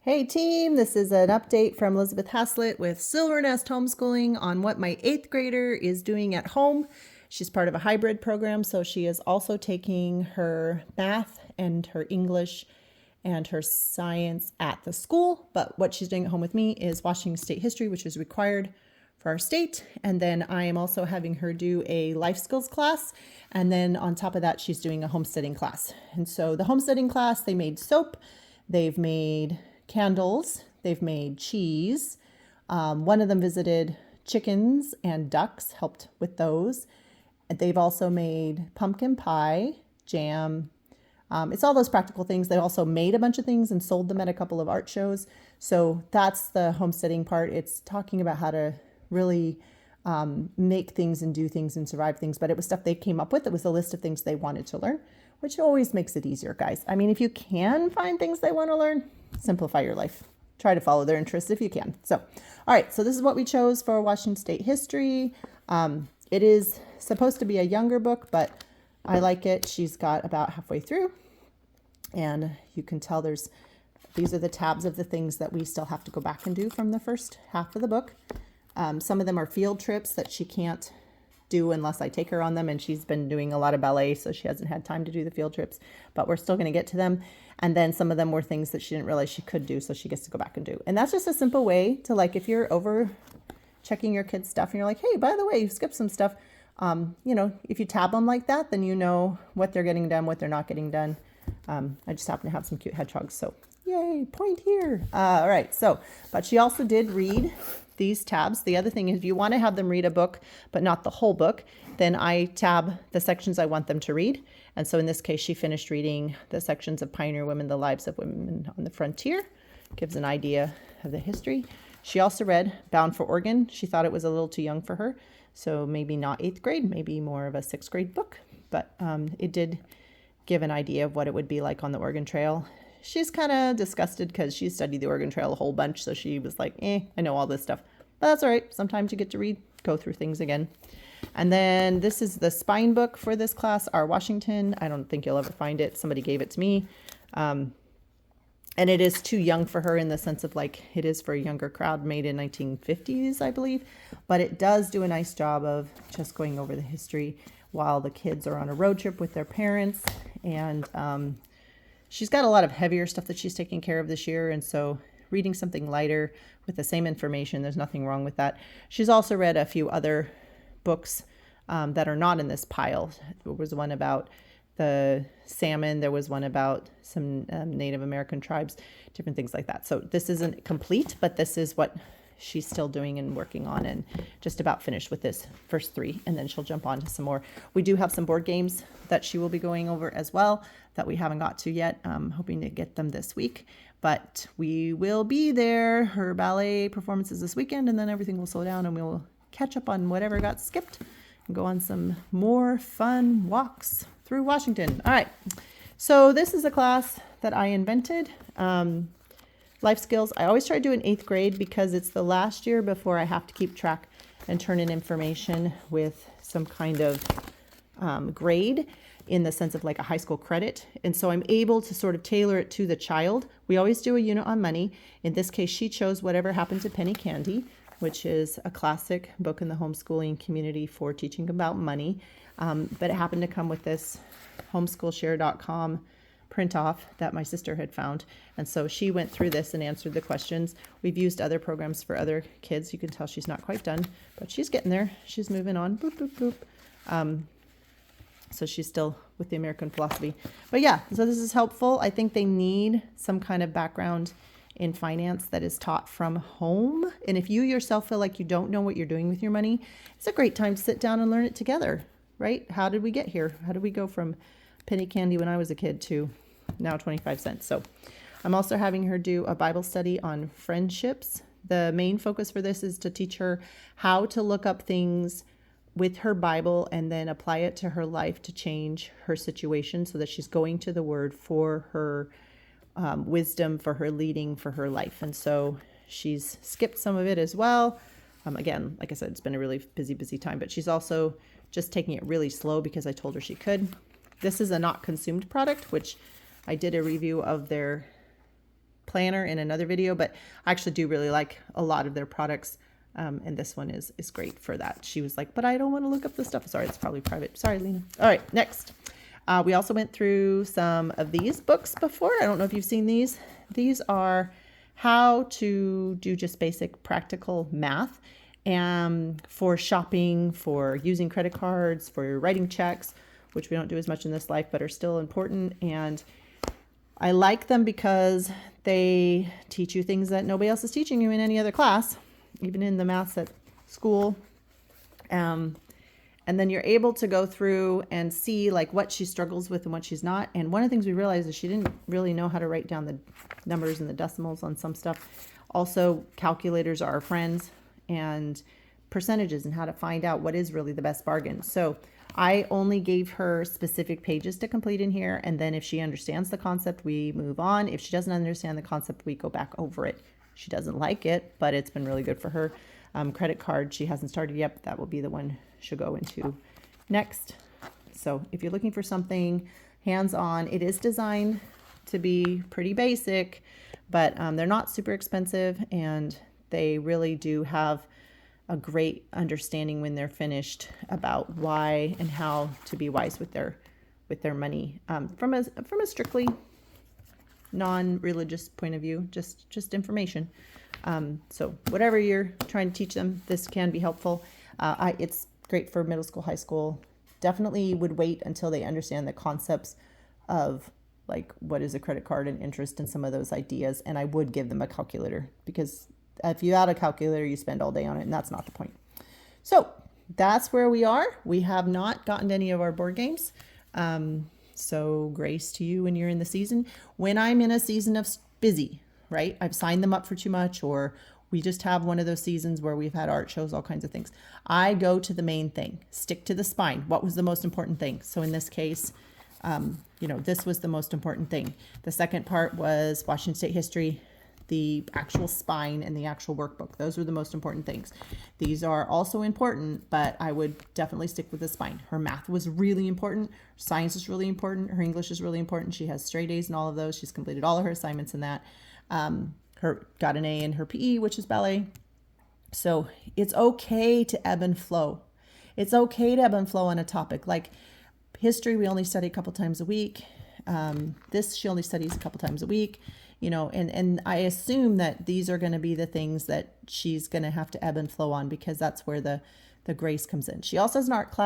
Hey team, this is an update from Elizabeth Haslett with Silver Nest Homeschooling on what my 8th grader is doing at home. She's part of a hybrid program, so she is also taking her math and her English and her science at the school. But what she's doing at home with me is Washington State history, which is required for our state. And then I am also having her do a life skills class. And then on top of that, she's doing a homesteading class. And so the homesteading class, they made soap, they've made candles, they've made cheese. One of them visited chickens and ducks, helped with those. They've also made pumpkin pie, jam. It's all those practical things. They also made a bunch of things and sold them at a couple of art shows. So that's the homesteading part. It's talking about how to really make things and do things and survive things. But it was stuff they came up with. It was a list of things they wanted to learn, which always makes it easier, guys. I mean, if you can find things they want to learn, simplify your life. Try to follow their interests if you can. So, all right, so this is what we chose for Washington State history. It is supposed to be a younger book, but I like it. She's got about halfway through, and you can tell these are the tabs of the things that we still have to go back and do from the first half of the book. Some of them are field trips that she can't do unless I take her on them, and she's been doing a lot of ballet, so she hasn't had time to do the field trips, but we're still going to get to them. And then some of them were things that she didn't realize she could do, so she gets to go back and do. And that's just a simple way to, like, if you're over checking your kids' stuff and you're like, hey, by the way, you skipped some stuff, if you tab them like that, then you know what they're getting done, what they're not getting done. I just happen to have some cute hedgehogs, so yay, point here. All right, so, but she also did read these tabs. The other thing is, if you want to have them read a book, but not the whole book, then I tab the sections I want them to read. And so in this case, she finished reading the sections of Pioneer Women, the Lives of Women on the Frontier. Gives an idea of the history. She also read Bound for Oregon. She thought it was a little too young for her, so maybe not 8th grade, maybe more of a 6th grade book. But it did give an idea of what it would be like on the Oregon Trail. She's kind of disgusted because she studied the Oregon Trail a whole bunch, so she was like, I know all this stuff. But that's all right. Sometimes you get to go through things again. And then this is the spine book for this class, Our Washington. I don't think you'll ever find it. Somebody gave it to me. And it is too young for her in the sense of, like, it is for a younger crowd, made in 1950s, I believe. But it does do a nice job of just going over the history while the kids are on a road trip with their parents. And she's got a lot of heavier stuff that she's taking care of this year. And so reading something lighter with the same information, there's nothing wrong with that. She's also read a few other books that are not in this pile. There was one about the salmon. There was one about some Native American tribes, different things like that. So this isn't complete, but this is what she's still doing and working on, and just about finished with this first 3, and then she'll jump on to some more. We do have some board games that she will be going over as well that we haven't got to yet. I'm hoping to get them this week, but we will be there. Her ballet performance is this weekend, and then everything will slow down and we will catch up on whatever got skipped and go on some more fun walks through Washington. All right, so this is a class that I invented. Life skills. I always try to do in 8th grade because it's the last year before I have to keep track and turn in information with some kind of grade in the sense of like a high school credit. And so I'm able to sort of tailor it to the child. We always do a unit on money. In this case, she chose Whatever Happened to Penny Candy, which is a classic book in the homeschooling community for teaching about money. But it happened to come with this homeschoolshare.com print off that my sister had found. And so she went through this and answered the questions. We've used other programs for other kids. You can tell she's not quite done, but she's getting there. She's moving on. Boop, boop, boop. So she's still with the American philosophy. But yeah, so this is helpful. I think they need some kind of background in finance that is taught from home. And if you yourself feel like you don't know what you're doing with your money, it's a great time to sit down and learn it together, right? How did we get here? How did we go from penny candy when I was a kid to now 25 cents? So I'm also having her do a Bible study on friendships. The main focus for this is to teach her how to look up things with her Bible and then apply it to her life to change her situation, so that she's going to the Word for her wisdom, for her leading, for her life. And so she's skipped some of it as well. Again, like I said, it's been a really busy time, but she's also just taking it really slow because I told her she could. This is a not consumed product, which I did a review of their planner in another video, but I actually do really like a lot of their products. And this one is great for that. She was like, but I don't want to look up the stuff. Sorry, it's probably private. Sorry, Lena. All right, next. We also went through some of these books before. I don't know if you've seen these. These are how to do just basic practical math and for shopping, for using credit cards, for writing checks, which we don't do as much in this life, but are still important. And I like them because they teach you things that nobody else is teaching you in any other class, even in the maths at school. And then you're able to go through and see like what she struggles with and what she's not. And one of the things we realized is she didn't really know how to write down the numbers and the decimals on some stuff. Also, calculators are our friends, and percentages, and how to find out what is really the best bargain. So I only gave her specific pages to complete in here. And then if she understands the concept, we move on. If she doesn't understand the concept, we go back over it. She doesn't like it, but it's been really good for her. Credit card, she hasn't started yet, but that will be the one she'll go into next. So if you're looking for something hands-on, it is designed to be pretty basic, but they're not super expensive, and they really do have a great understanding when they're finished about why and how to be wise with their money from a strictly non-religious point of view, just information. So whatever you're trying to teach them, this can be helpful. It's great for middle school, high school. Definitely would wait until they understand the concepts of like what is a credit card and interest and some of those ideas. And I would give them a calculator, because if you add a calculator, you spend all day on it, and that's not the point. So that's where we are. We have not gotten to any of our board games. So grace to you when you're in the season. When I'm in a season of busy, right? I've signed them up for too much, or we just have one of those seasons where we've had art shows, all kinds of things. I go to the main thing, stick to the spine. What was the most important thing? So in this case, this was the most important thing. The second part was Washington State history, the actual spine, and the actual workbook. Those were the most important things. These are also important, but I would definitely stick with the spine. Her math was really important. Science is really important. Her English is really important. She has straight A's in all of those. She's completed all of her assignments in that. Got an A in her PE, which is ballet. So it's okay to ebb and flow. It's okay to ebb and flow on a topic. Like history, we only study a couple times a week. This she only studies a couple times a week. And I assume that these are going to be the things that she's going to have to ebb and flow on, because that's where the grace comes in. She also has an art class.